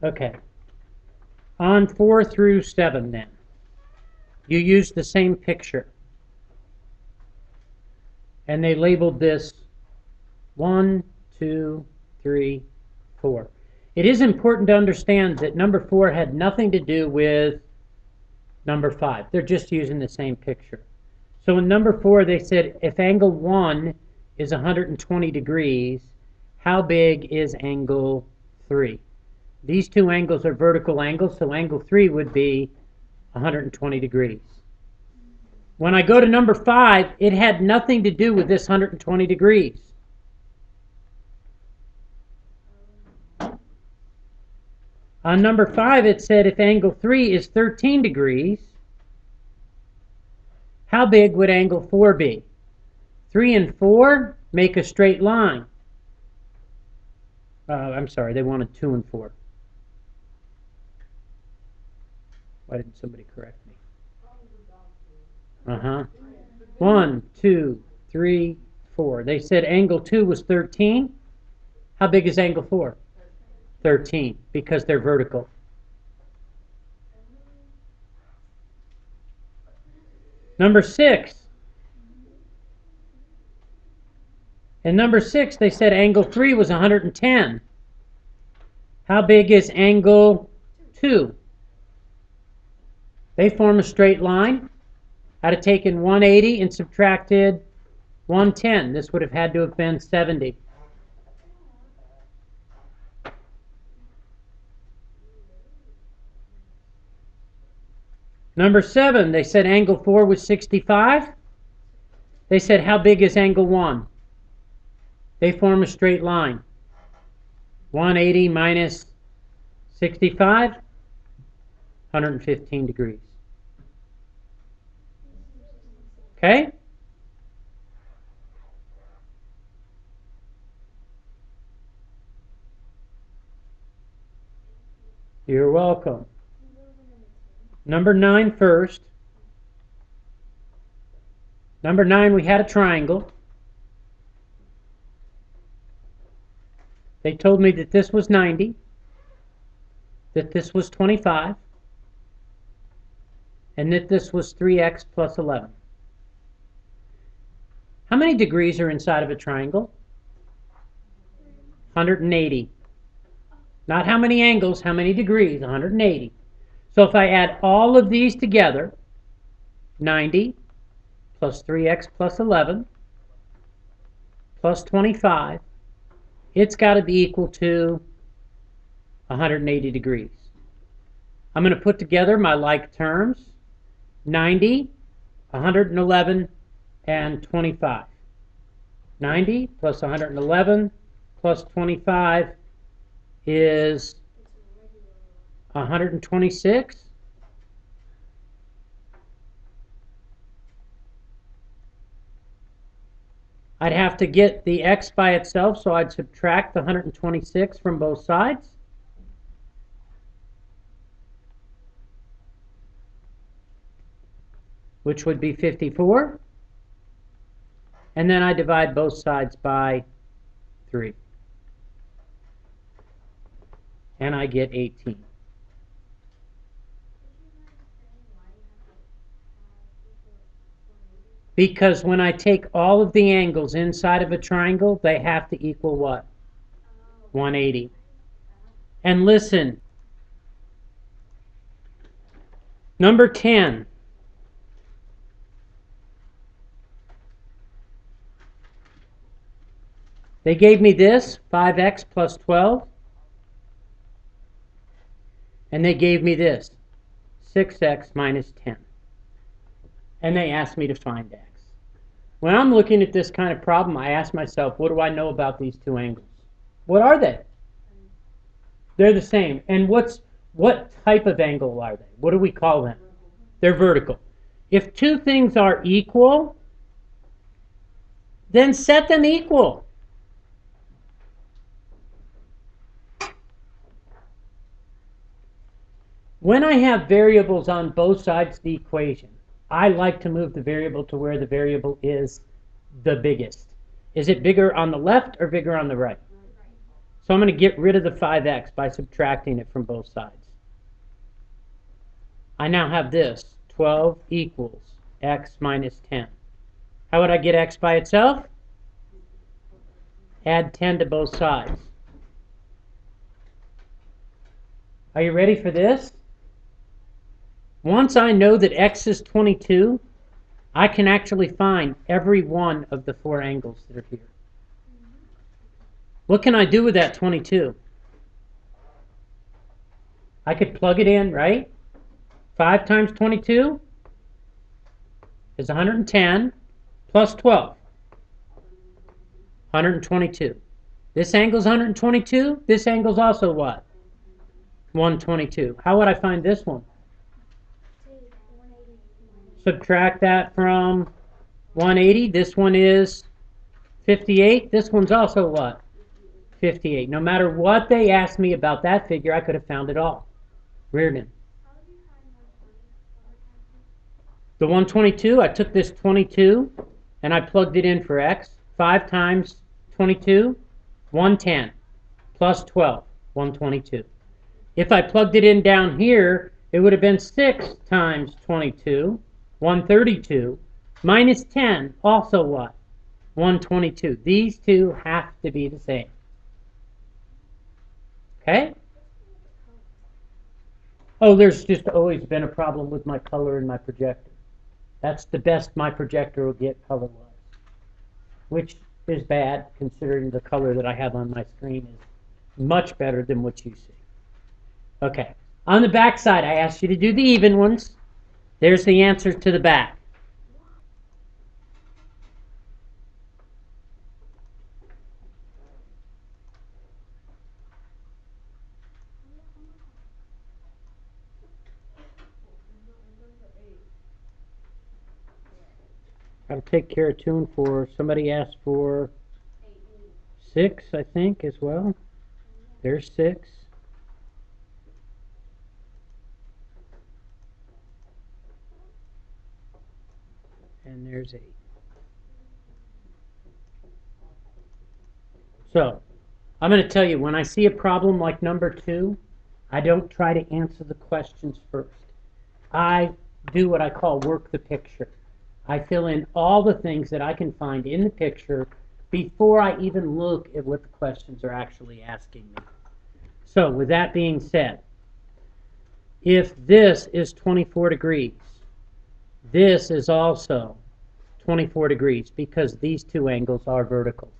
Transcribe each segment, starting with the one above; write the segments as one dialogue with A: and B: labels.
A: Okay. On 4 through 7 then, you use the same picture. And they labeled this 1, 2, 3, 4. It is important to understand that number 4 had nothing to do with number 5. They're just using the same picture. So in number 4, they said if angle 1 is 120 degrees, how big is angle 3? These two angles are vertical angles, so angle 3 would be 120 degrees. When I go to number 5, it had nothing to do with this 120 degrees. On number 5, it said if angle 3 is 13 degrees, how big would angle 4 be? 3 and 4 make a straight line. I'm sorry, they wanted 2 and 4. Why didn't somebody correct me? 1, 2, 3, 4. They said angle 2 was 13. How big is angle 4? 13, because they're vertical. Number 6. In number 6, they said angle 3 was 110. How big is angle 2? They form a straight line. I'd have taken 180 and subtracted 110. This would have had to have been 70. Number 7, they said angle 4 was 65. They said how big is angle 1? They form a straight line. 180 minus 65, 115 degrees. Okay? You're welcome. Number 9 first. Number 9, we had a triangle. They told me that this was 90, that this was 25, and that this was 3x plus 11. How many degrees are inside of a triangle? 180. Not how many angles, how many degrees? 180. So if I add all of these together, 90 plus 3x plus 11 plus 25, it's got to be equal to 180 degrees. I'm going to put together my like terms, 90, 111, and 25. 90 plus 111 plus 25 is 126. I'd have to get the x by itself, so I'd subtract the 126 from both sides. Which would be 54. And then I divide both sides by 3. And I get 18. Because when I take all of the angles inside of a triangle, they have to equal what? 180. And listen, number 10. They gave me this, 5x plus 12. And they gave me this, 6x minus 10. And they asked me to find x. When I'm looking at this kind of problem, I ask myself, what do I know about these two angles? What are they? They're the same. And what type of angle are they? What do we call them? They're vertical. If two things are equal, then set them equal. When I have variables on both sides of the equation, I like to move the variable to where the variable is the biggest. Is it bigger on the left or bigger on the right? So I'm going to get rid of the 5x by subtracting it from both sides. I now have this, 12 equals x minus 10. How would I get x by itself? Add 10 to both sides. Are you ready for this? Once I know that x is 22, I can actually find every one of the 4 angles that are here. What can I do with that 22? I could plug it in, right? 5 times 22 is 110 plus 12. 122. This angle's 122. This angle's also what? 122. How would I find this one? Subtract that from 180. This one is 58. This one's also what? 58. No matter what they asked me about that figure, I could have found it all. Reardon. The 122, I took this 22 and I plugged it in for x. 5 times 22, 110 plus 12, 122. If I plugged it in down here, it would have been 6 times 22, 132, minus 10, also what? 122. These two have to be the same. Okay? Oh, there's just always been a problem with my color and my projector. That's the best my projector will get color-wise, which is bad considering the color that I have on my screen is much better than what you see. Okay, on the back side, I asked you to do the even ones. There's the answer to the back. I'll take care of 2 and 4. Somebody asked for 6, I think, as well. There's 6. And there's 8. So, I'm going to tell you, when I see a problem like number 2, I don't try to answer the questions first. I do what I call work the picture. I fill in all the things that I can find in the picture before I even look at what the questions are actually asking me. So, with that being said, if this is 24 degrees, this is also 24 degrees because these two angles are vertical.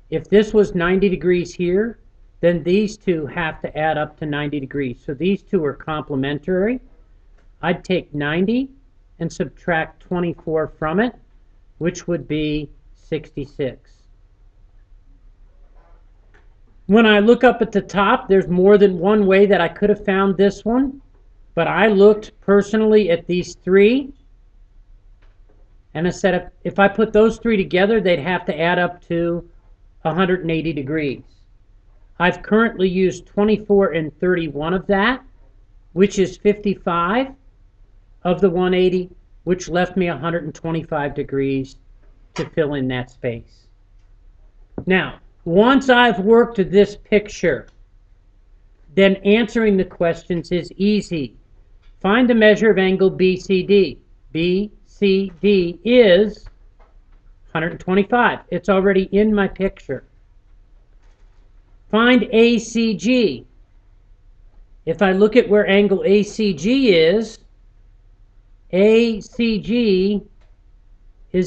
A: If this was 90 degrees here, then these two have to add up to 90 degrees. So these two are complementary. I'd take 90 and subtract 24 from it, which would be 66. When I look up at the top, there's more than one way that I could have found this one, but I looked personally at these 3, and I said if I put those 3 together, they'd have to add up to 180 degrees. I've currently used 24 and 31 of that, which is 55 of the 180, which left me 125 degrees to fill in that space. Now, once I've worked this picture, then answering the questions is easy. Find the measure of angle BCD. BCD is 125. It's already in my picture. Find ACG. If I look at where angle ACG is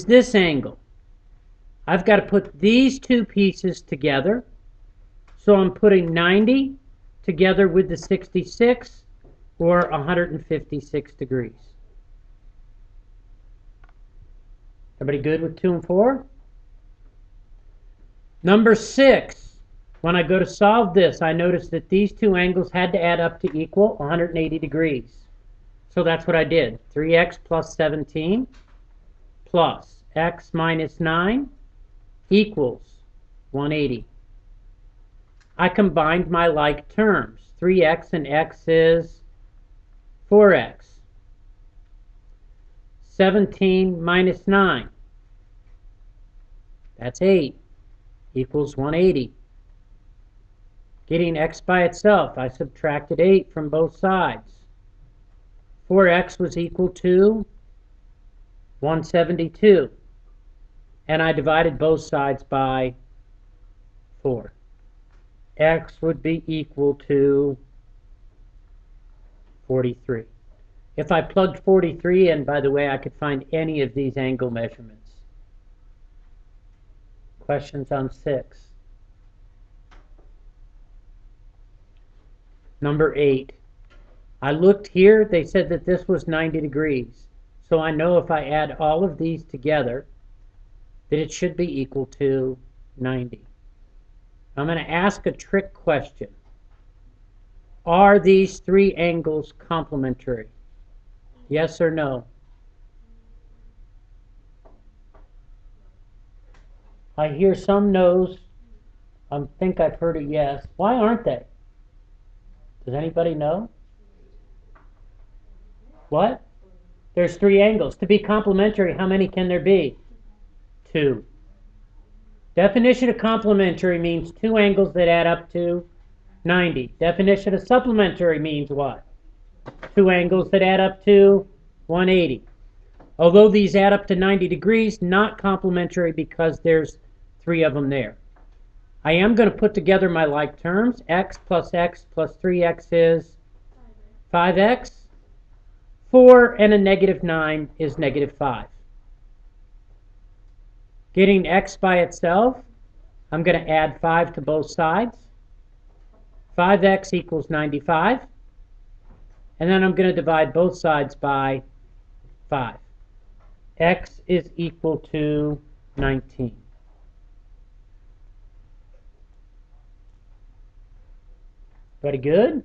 A: this angle. I've got to put these two pieces together. So I'm putting 90 together with the 66, or 156 degrees. Everybody good with 2 and 4? Number 6, when I go to solve this, I notice that these two angles had to add up to equal 180 degrees. So that's what I did. 3x plus 17 plus x minus 9 equals 180. I combined my like terms. 3x and x is 4x. 17 minus 9, that's 8, equals 180. Getting x by itself, I subtracted 8 from both sides. 4x was equal to 172. And I divided both sides by 4. X would be equal to 43. If I plugged 43 in, by the way, I could find any of these angle measurements. Questions on 6. Number 8. I looked here. They said that this was 90 degrees. So I know if I add all of these together, that it should be equal to 90. I'm going to ask a trick question. Are these three angles complementary? Yes or no? I hear some no's. I think I've heard a yes. Why aren't they? Does anybody know? What? There's three angles. To be complementary, how many can there be? 2. Definition of complementary means two angles that add up to 90. Definition of supplementary means what? Two angles that add up to 180. Although these add up to 90 degrees, not complementary because there's 3 of them there. I am going to put together my like terms. X plus 3x is 5x. 4 and a negative 9 is negative 5. Getting x by itself, I'm going to add 5 to both sides. 5x equals 95. And then I'm going to divide both sides by 5. X is equal to 19. Very good.